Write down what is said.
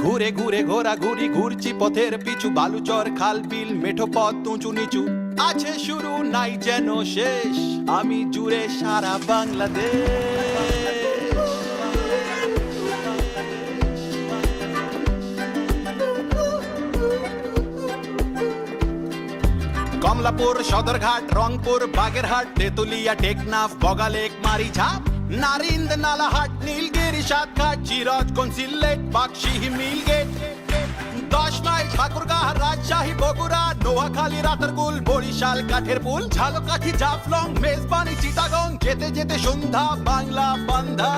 ঘুরে ঘুরে ঘোরাঘুরি ঘুরছি পথের পিছু, বালুচর খাল বিল মেঠো পথ উঁচু নিচু, আছে শুরু নাই যেন শেষ, আমি জুড়ে সারা বাংলাদেশ। কমলাপুর, সদরঘাট, রংপুর, বাগেরহাট, তেতুলিয়া, টেকনাফ, বগালেক, মারিঝাপ, নারিন্দ, নালাহাট, নীলগিরি, সাতঘাট, চিরজগঞ্জ, সিলেট, বাকশিহি, মিলগেট, 10 মাইল, ঠাকুরগাঁ, রাজশাহী, বগুড়া, নোয়াখালী, রাতারগুল, বরিশাল, কাঠের পুল, ঝালকাঠি, জাফলং, মেজবানি, চিটাগং, যেতে যেতে সন্ধ্যা বাংলা বান্ধা।